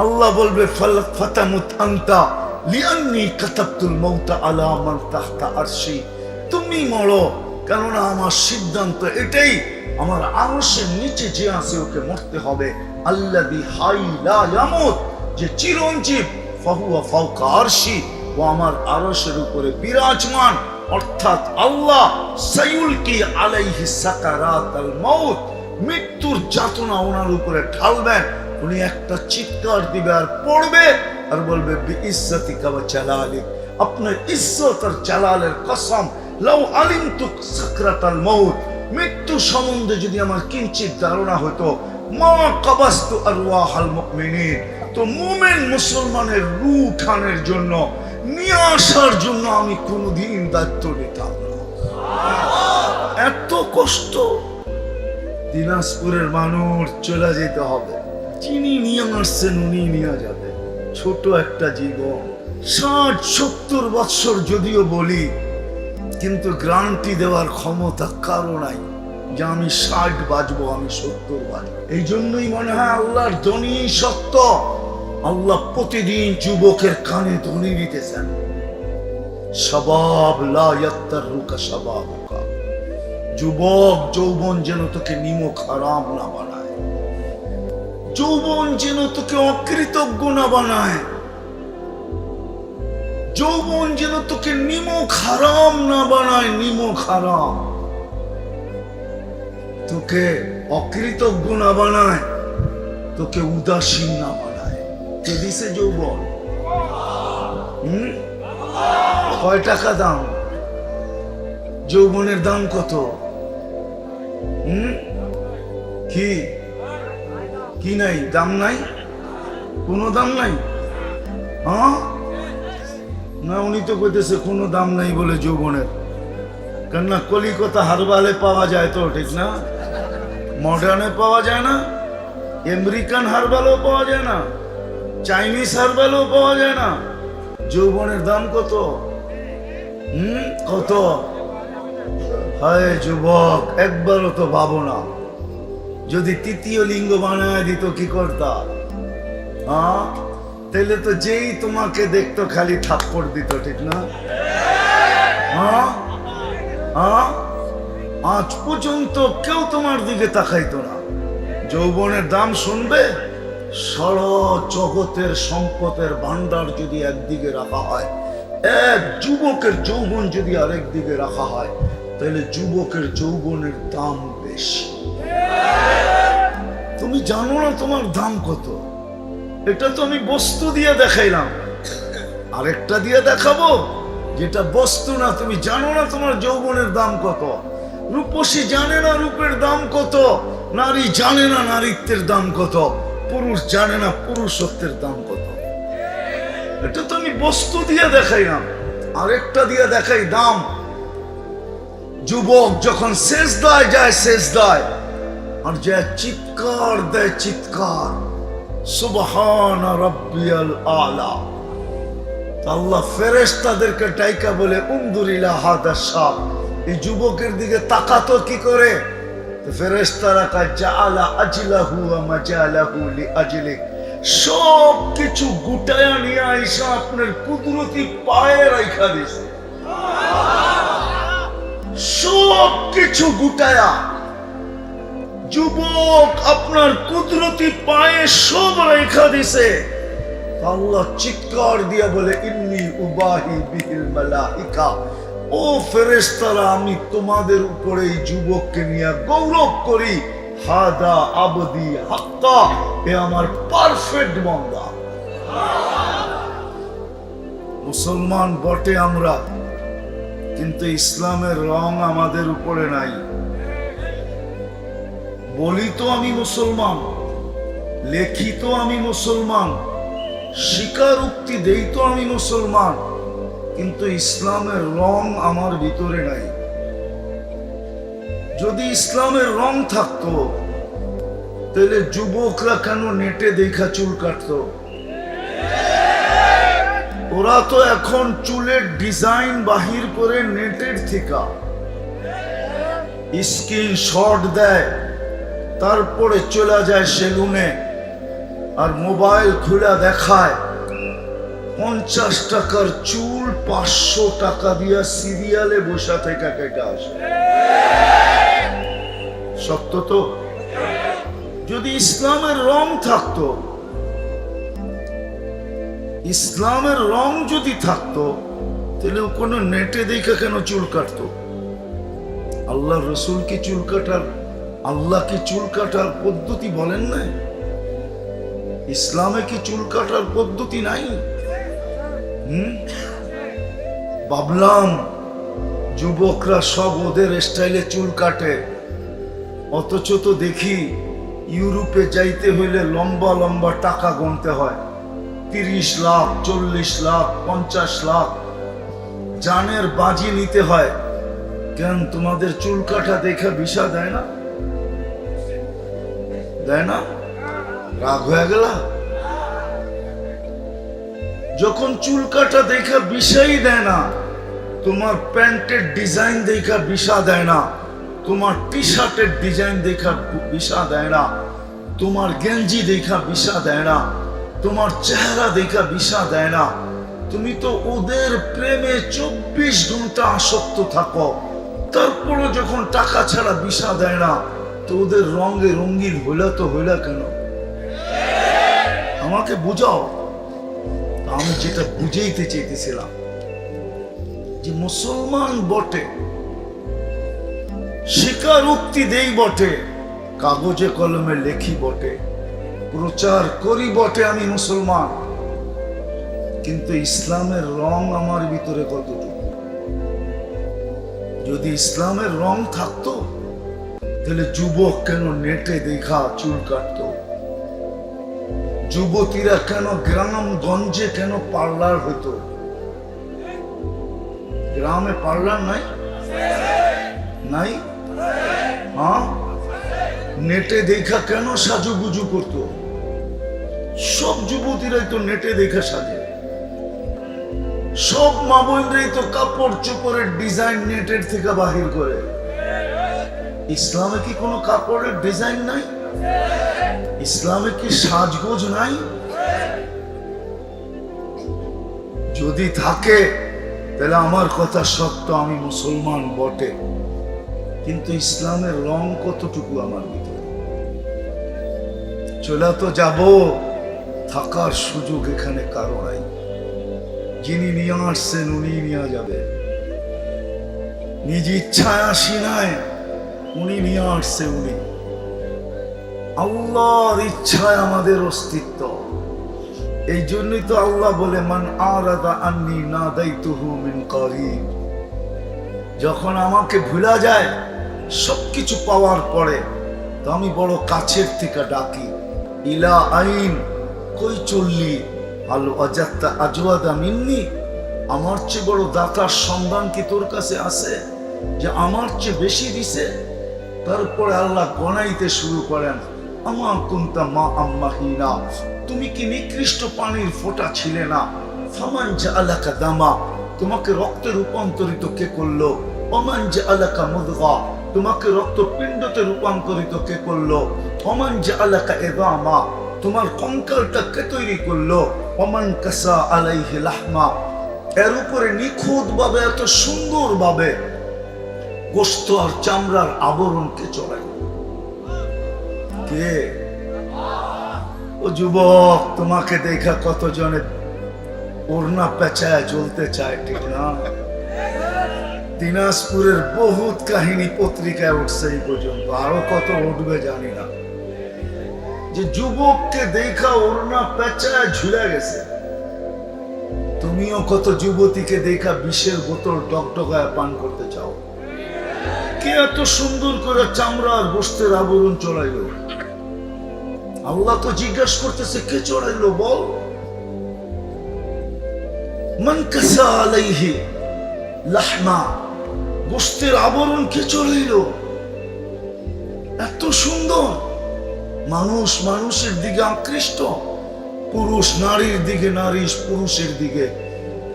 আল্লাহ বলবে ফাতামুত আনতা লিআন্নী কাতাবতুল মাউতা আলা মান তাহতা আরশি, তুমি মরো, কেননা আমার সিদ্ধান্ত এটাই, আমার আরশের নিচে যে আছে ওকে মরতে হবে। আল্লাযী হাই লা ইয়ামুত, যে চিরঞ্জীব, ফাহুয়া ফাওকা আরশি, ও আমার আরশের উপরে বিরাজমান, অর্থাৎ আল্লাহ সায়ুলকি আলাইহি সাকারাতাল মাউত, মৃত্যুর যাতনা ওনার উপরে ঢালবেন। উনি একটা চিৎকার দিবে আর পড়বে আর বলবে বিইজ্জাতিকা ওয়া জালালিক, আপনার ইজ্জত আর জালালের কসম, লাউ আলিমতু সাকরাতাল মাউত, মৃত্যু সম্বন্ধে যদি আমার কিঞ্চিত ধারণা হতো, মা কাবাস্তু আরওয়াহাল মুমিনিন, তো মুমিন মুসলমানের রূহ উঠানোর জন্য, নিয়ে আসার জন্য আমি কোনোদিন দায়িত্ব নিতাম না। এত কষ্ট। দিনাজপুরের মানুষ চলে যেতে হবে, যিনি নিয়ে আসছেন উনি নিয়ে যাবে। ছোট একটা জীবন, 60-70 বৎসর যদিও বলি, কিন্তু গ্যারান্টি দেওয়ার ক্ষমতা কারো নাই যে আমি 60 বাঁচবো, আমি 70 বাঁচবো। এই জন্যই মনে হয় আল্লাহর ধ্বনি সত্য। আল্লাহ প্রতিদিন যুবকের কানে ধ্বনি দিতেছেন, শাবাব লা ইয়াত্তারুকা শাবাবুকা, যুবক যৌবন যেন তোকে নিমক হারাম না বানায়, যৌবন যেন তোকে অকৃতজ্ঞ না বানায়, যৌবন যেন তোকে নিমক হারাম না বানায়, নিমক হারাম, তোকে অকৃতজ্ঞ না বানায়, তোকে উদাসীন না বানায়। কে দিছে যৌবন? কয় টাকা দাম? যৌবনের দাম কত? কি কি নাই? দাম নাই, কোনো দাম নাই। হ্যাঁ না, উনি তো কইতেছে কোনো দাম নাই বলে যৌবনের। কেননা কলিকাতা হারবালে পাওয়া যায় তো, ঠিক না? মডার্নে পাওয়া যায় না, আমেরিকান হারবালও পাওয়া যায় না, চাইনিজ হারবালও পাওয়া যায় না। যৌবনের দাম কত? কত? হায় যুবক, একবারও তো ভাবো না, যদি তৃতীয় লিঙ্গ বানায় দিত কি করতা? হ্যাঁ, তাহলে তো যেই তোমাকে দেখতো খালি থাপ্পড় দিত, ঠিক না? হ্যাঁ হ্যাঁ, আজ পর্যন্ত কেউ তোমার দিকে তাকাইতো না। যৌবনের দাম শুনবে, সারা জগতের সম্পদের ভান্ডার যদি একদিকে রাখা হয়, এক যুবকের যৌবন যদি আরেক দিকে রাখা হয়, তাহলে যুবকের যৌবনের দাম বেশি। তুমি জানো না তোমার দাম কত? এটা তো আমি বস্তু দিয়ে দেখাইলাম, আরেকটা দিয়ে দেখাবো যেটা বস্তু না। তুমি জানো না তোমার যৌবনের দাম কত। রূপসী জানে না রূপের দাম কত, নারী জানে না নারীত্বের দাম কত, পুরুষ জানে না পুরুষত্বের দাম কত। এটা তো আমি বস্তু দিয়ে দেখাইলাম, আরেকটা দিয়ে দেখাই দাম। যুবক যখন সেজদায় যায়, সেজদায় আর যে চিৎকার দেয়, চিৎকার সুবহানা রাব্বিয়াল আলা, আল্লাহ ফেরেশতাদেরকে ডাইকা বলে উনদুর ইলা হাদা শাব, এই যুবকের দিকে তাকাতো কি করে? ফেরেশতারা কয় জাআলা আজলাহু ওয়া মাজালাহু লিআজলিক, সব কিছু গুটায়া নিয়ে আইসা আপনার কুদরতি পায়ে রাখা দিছে। সব কিছু গুটায়া যুবক আপনার কুদরতি পায়ে সব রেখা দিছে। আল্লাহ চিৎকার দিয়া বলে ইন্নী উবাহি বিহিল মালাইকা, ও ফেরেশতারা, আমি তোমাদের উপরে এই যুবককে নিয়ে গৌরব করি। হাদা আবদি হাক্কা, এ আমার পারফেক্ট বান্দা। মুসলমান বটে আমরা, কিন্তু ইসলামের রং আমাদের উপরে নাই। বলি তো আমি মুসলমান, লেখি তো আমি মুসলমান, স্বীকারোক্তি দেই তো আমি মুসলমান, কিন্তু ইসলামের রং আমার ভিতরে নাই। যদি ইসলামের রং থাকতো, তাহলে যুবকরা কেন নেটে দেখা চুল কাটতো? ওরা তো এখন চুলের ডিজাইন বাহির করে নেটের থেকে স্ক্রিনশট দেয়, তারপরে চলে যায় সেলুনে, আর মোবাইল খুলে দেখায় 50 টাকার চুল 500 টাকা দিয়া সিরিয়ালে বসা থেকে কেটে আসে। সত্য তো? যদি ইসলামের রং থাকতো, ইসলামের রং যদি থাকতো, তাহলে কোনো নেটে দেখে কেন চুল কাটতো? আল্লাহ রসুল কি চুল কাটার, আল্লাহ কি চুল কাটার পদ্ধতি বলেন নাই? ইসলামে কি চুল কাটার পদ্ধতি নাই? ভাবলাম যুবকরা সব ওদের স্টাইলে চুল কাটে, অথচ তো দেখি ইউরোপে যাইতে হইলে লম্বা লম্বা টাকা গুনতে হয়। 30 লাখ, 40 লাখ, 50 লাখ জানের বাজি নিতে হয়। কেন তোমাদের চুল কাটা দেখা ভিসা দেয় না? দেয় না? রাগ হয়ে গেল? যখন চুল কাটা দেখা ভিসাই দেয় না, তোমার প্যান্টের ডিজাইন দেখা ভিসা দেয় না, তোমার টি শার্টের ডিজাইন দেখা ভিসা দেয় না, তোমার গেঞ্জি দেখা ভিসা দেয় না, তোমার চেহারা দেখা ভিসা দেয় না, তুমি তো ওদের প্রেমে 24 ঘন্টা আসক্ত থাকো, তারপরও যখন টাকা ছাড়া ভিসা দেয় না, তো ওদের রঙে রঙিন হইলা তো হইলা কেন? আমাকে বুঝাও। আমি যেটা বুঝাইতে চাইতেছিলাম যে মুসলমান বটে, স্বীকারোক্তি দেই বটে, কাগজে কলমে লেখি বটে, প্রচার করি বটে আমি মুসলমান, কিন্তু ইসলামের রং আমার ভিতরে কতটুকু? যদি ইসলামের রং থাকতো, তাহলে যুবক কেন নেটে দেখা চুল কাটতো? যুবতীরা কেন গ্রাম গঞ্জে কেন পার্লার হতো? গ্রামে পার্লার নাই? নাই? হ্যাঁ, নেটে দেখা কেন সাজুগুজু করতো? সব যুবতীরাই তো নেটে দেখা সাজে, সব মা বোনরাই তো কাপড় চোপড়ের ডিজাইন নেটের থেকে বাহির করে। ইসলামে কি কোনো কাপড়ের ডিজাইন নাই? ইসলামে কি সাজগোজ নাই? যদি থাকে তাহলে আমার কথা সত্য, আমি মুসলমান বটে, কিন্তু ইসলামের রং কতটুকু আমার ভিতরে? চলে তো যাব, থাকার সুযোগ এখানে কারো নাই। যিনি নিয়ে আসছেন উনি নিয়ে যাবে, নিজ ইচ্ছায় আসি নাই, উনি নিয়ে আসছে। উনি আল্লাহর ইচ্ছায় আমাদের অস্তিত্ব। এই জন্যই তো আল্লাহ বলে, মান আরাদা আন্নি নাদাইতুহু মিন করিব। যখন আমাকে ভুলা যায় সবকিছু পাওয়ার পরে, তো আমি বড় কাছের থেকে ডাকি, ইলা আইন, কই চললি? আলু আজাত্তা আজওয়াদা মিন্নি, আমার চেয়ে বড় দাতার সন্ধান কি তোর কাছে আছে যে আমার চেয়ে বেশি দিছে? তারপরে আল্লাহ গণাইতে শুরু করেন, আমা কুনতা মা আম্মাহিনা, তুমি কি নিকৃষ্ট পানির ফোঁটা ছিলে না? ফামান জাআলাকা দামা, তোমাকে রক্তে রূপান্তরিত কে করলো? ওমান জাআলাকা মুদগা, তোমাকে রক্তপিণ্ডতে রূপান্তরিত কে করলো? ওমান জাআলাকা ইযামা, তোমার কঙ্কালটা কে তৈরি করলো? ওমান কাসা আলাইহি লাহমা, এর উপরে নিখুঁত ভাবে, এত সুন্দর ভাবে গোশত আর চামড়ার আবরণ কে চড়াই? কে? ও যুবক, তোমাকে দেখা কতজনে ওড়না পেঁচায় জ্বলতে চায়, ঠিক না? দিনাজপুরের বহুত কাহিনী পত্রিকায় উঠছে এই পর্যন্ত, আরো কত উঠবে জানি না, যে যুবককে দেখা ওড়না পেঁচায় ঝুলে গেছে। তুমিও কত যুবতীকে দেখা বিষের বোতল টকটকায় পান করতে চাও। কে এত সুন্দর করে চামড়া আর গোশতের আবরণ চড়াইলো? আল্লাহ তো জিজ্ঞাসা করতেছে, কে চড়াইলো বল? মান কাসা আলাইহি লাহমা, গোশতের আবরণ কে চড়াইলো? এত সুন্দর। মানুষ মানুষের দিকে আকৃষ্ট, পুরুষ নারীর দিকে, নারী পুরুষের দিকে।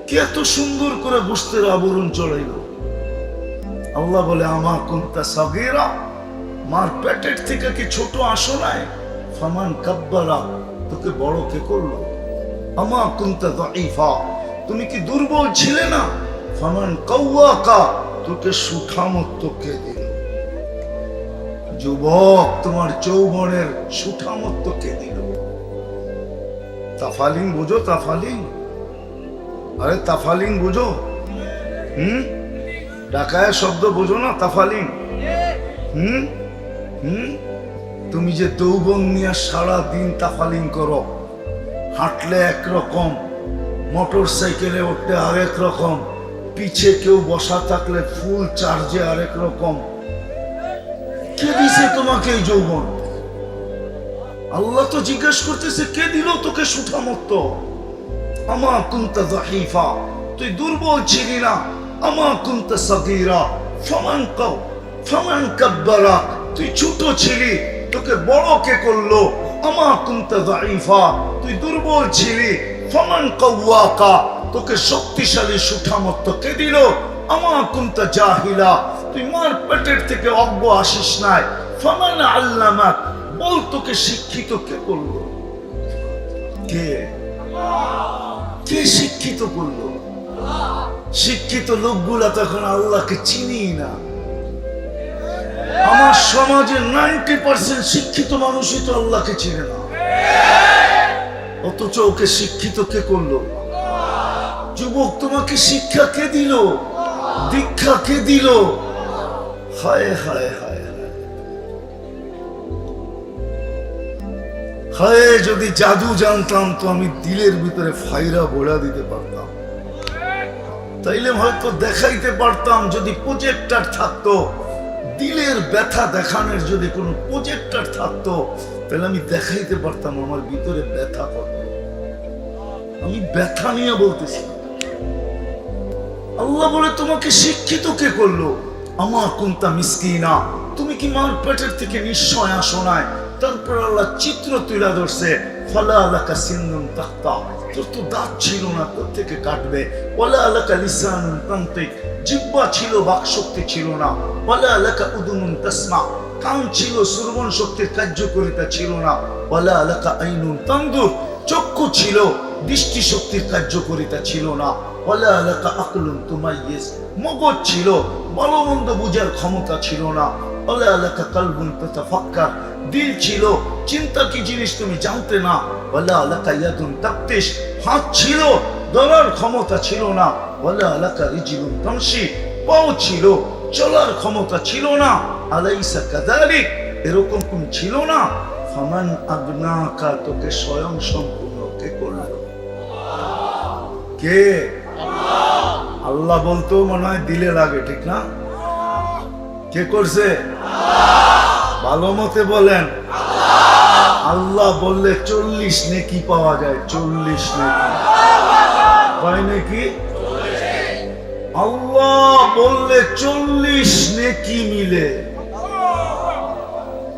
কে এত সুন্দর করে গোশতের আবরণ চড়াইলো? আল্লাহ বলে, আমা কুনতা সাগীরা, মার পেটের থেকে কি ছোট আসো নাই? ফামান কাব্বারা, তোকে বড় কে করলো? আমা কুনতা যায়ীফা, তুমি কি দুর্বল ছিলে না? ফামান কাওয়াকা, তোকে সুঠামত্ব কে দিল? যুবক, তোমার যৌবনের সুঠামত্ব কে দিল? তাফালিং বুঝো? তাফালিং, আরে তাফালিং বুঝো? ঢাকায় শব্দ বুঝো না? তাফালিং। তুমি যে যৌবন নিয়ে সারা দিন তাফালিং করো, হাঁটলে একরকম, মোটর সাইকেলে উঠতে আরেক রকম, পিছে কেউ বসা থাকলে ফুল চার্জে আরেক রকম, কে দিছে তোমাকে এই যৌবন? আল্লাহ তো জিজ্ঞেস করতেছে, কে দিল তোকে সুঠামত্ব? আমা কুনতা যায়ীফা, তুই দুর্বল ছিলি না। আমা কুনতা সাগীরা ফামান কাব্বারা, তুই ছোট ছিলি, তোকে বড় কে করলো? আমা কুনতা যায়ীফা, তুই দুর্বল ছিলি। ফামান কাওয়াকা, তোকে শক্তিশালী সুঠামত্ব কে দিল? আমা কুনতা জাহিলা, তুই মার পেটের থেকে অজ্ঞ আসিস নাই। ফামান আল্লামাক, বল তোকে শিক্ষিত কে করলো? কে কে শিক্ষিত করলো? শিক্ষিত লোকগুলা তখন আল্লাহকে চিনি না। আমার সমাজের 90% শিক্ষিত মানুষই তো আল্লাহকে চিনে না, অথচ ওকে শিক্ষিত কে করলো? যুবক, তোমাকে শিক্ষা কে দিল? দীক্ষা কে দিল? হায় হায় হায় হায়, যদি জাদু জানতাম তো আমি দিলের ভিতরে ফাইরা বোড়া দিতে পারতাম, তাইলে হয়তো দেখাইতে পারতাম। যদি প্রজেক্টর থাকতো, দিলের ব্যথা দেখানোর যদি কোনো প্রজেক্টর থাকতো, তাহলে আমি দেখাইতে পারতাম আমার ভিতরে ব্যথা কত। আমি ব্যথা নিয়ে বলতেছি। আল্লাহ বলে, তোমাকে শিক্ষিত কে করলো? আমা কুনতা মিসকিনা, তুমি কি মার পেটের থেকে নিশ্চয় আসো নাই? তারপর আল্লাহ চিত্র তুলে ধরছে, ফালা লাকা সিন্নুন তাখতা, তোর তো দাঁত ছিল না, তোর থেকে কাটবে। ওয়ালা লাকা লিসানুন তানতিক, জিহ্বা ছিল, বাক শক্তি ছিল না। ওয়ালা লাকা উদুনুন তাসমা, কান ছিল, শ্রবণ শক্তির কার্যকারিতা ছিল না। ওয়ালা লাকা আইনুন তানদুর, চক্ষু ছিল, দৃষ্টি শক্তির কার্যকারিতা ছিল না। ওয়ালা লাকা আকলুন তুমাইয়িজ, মগজ ছিল, ভালো মন্দ বুঝার ক্ষমতা ছিল না। ওয়ালা লাকা কলবুন তাতাফাক্কার, দিল ছিল, চিন্তা কি জিনিস তুমি জানতে না। ওয়ালা লাকা ইয়াদুন তাফতিশ, হাত ছিল, ধরার ক্ষমতা ছিল না। ওয়ালা লাকা রিজলুন তামশি, পাও ছিল, চলার ক্ষমতা ছিল না। আলাইসা কাযালিক, এরকম তুমি ছিল না। ফামান আগনাকা, তোকে স্বয়ং সম্পূর্ণ কে করলো? কে? আল্লাহ বলতো মনে হয় দিলে লাগে, ঠিক না? কে করছে? ভালো মতে বলেন। আল্লাহ বললে 40 নেকি পাওয়া যায়। 40 নেকি পায় নাকি? আল্লাহ বললে 40 নেকি মিলে।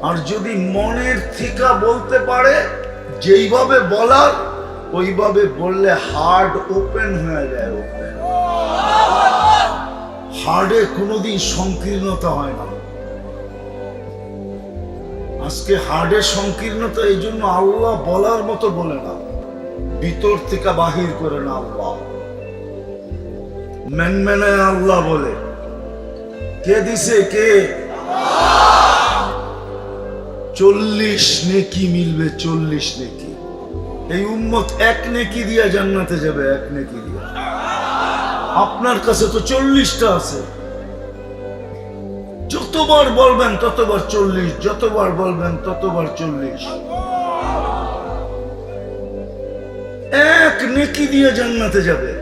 আর যদি মনের থেকে বলতে পারে, যেইভাবে বলার ওইভাবে বললে হার্ড ওপেন হয়ে যায়। ওপেন হার্ডে কোনোদিন সংকীর্ণতা হয় না। আজকে হার্ডের সংকীর্ণতা এই জন্য আল্লাহ বলার মতো বলে না, ভিতর থেকে বাহির করে না। আল্লাহ মেনমেনায় আল্লাহ বলে। কে দিছে? কে? 40 নেকি মিলবে। 40 নেকি। এই উম্মত 1 নেকি দিয়া জান্নাতে যাবে। 1 নেকি দিয়া। আপনার কাছে তো 40টা আছে। যতবার বলবেন ততবার 40, যতবার বলবেন ততবার 40। 1 নেকি দিয়ে জান্নাতে যাবে।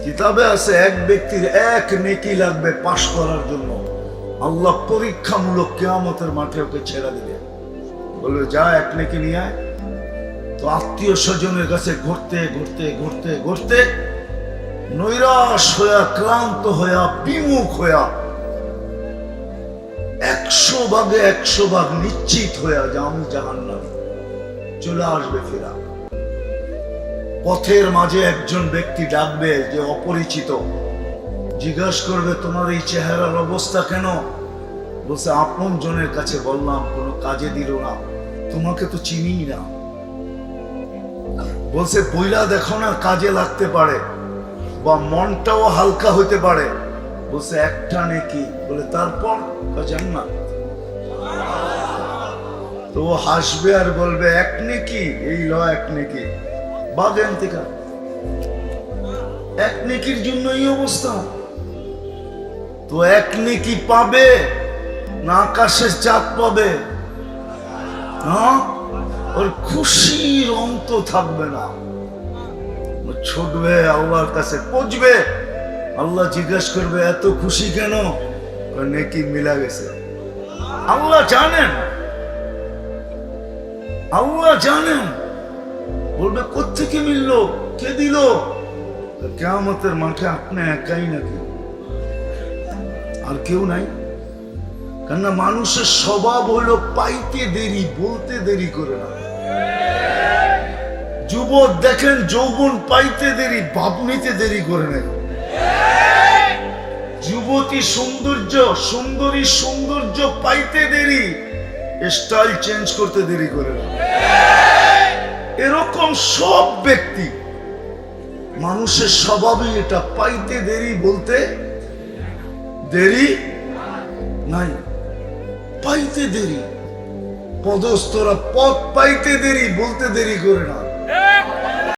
কিতাবে আছে 1 ব্যক্তির 1 নেকি লাগবে পাশ করার জন্য। আল্লাহ পরীক্ষামূলক কিয়ামতের মাঠে ওকে ছেড়ে দিবে, বলবে যা 1 নেকি নিয়ে আয়। তো আত্মীয় স্বজনের কাছে ঘুরতে ঘুরতে ঘুরতে ঘুরতে নৈরাশ হইয়া, ক্লান্ত হইয়া, বিমুখ হইয়া, 100 ভাগে 100 ভাগ নিশ্চিত হইয়া যে আমি জাহান্নামী, চলে আসবে ফিরা। পথের মাঝে একজন ব্যক্তি ডাকবে, যে অপরিচিত, জিজ্ঞাসা করবে তোমার এই চেহারার অবস্থা কেন? বলছে আপন জনের কাছে বললাম, কোনো কাজে দিল না, তোমাকে তো চিনি না। বলছে পইলা দেখো না, কাজে লাগতে পারে বা মনটাও হালকা হতে পারে। বলছে একটা নেকি, বলে তারপর জান্নাত। তো ও হাসবে আর বলবে এক নেকি, এই ল এক নেকি, বাগেন থেকে এক নেকির জন্য এই অবস্থা। তো এক নেকি পাবে না আকাশের চাঁদ পাবে? হ্যাঁ, ওর খুশির অন্ত থাকবে না। ছুটবে আল্লাহর কাছে, পৌঁছবে। আল্লাহ জিজ্ঞেস করবে এত খুশি কেন? নেকি মিলা গেছে। আল্লাহ জানেন, আল্লাহ জানেন। বলবে কোত্থেকে মিললো, কে দিল? কিয়ামতের মাঠে আপনি একাই নাকি, আর কেউ নাই? কেননা মানুষের স্বভাব হলো পাইতে দেরি, বলতে দেরি করে না। যুবক দেখেন যৌবন পাইতে দেরি, ভাব নিতে দেরি করে না। যুবতী সৌন্দর্য, সুন্দরী সৌন্দর্য পাইতে দেরি, স্টাইল চেঞ্জ করতে দেরি করে না। এরকম সব ব্যক্তি, মানুষের স্বভাবই এটা, পাইতে দেরি, বলতে দেরি নাই। পাইতে দেরি, পদস্থরা পথ পাইতে দেরি, বলতে দেরি করে না।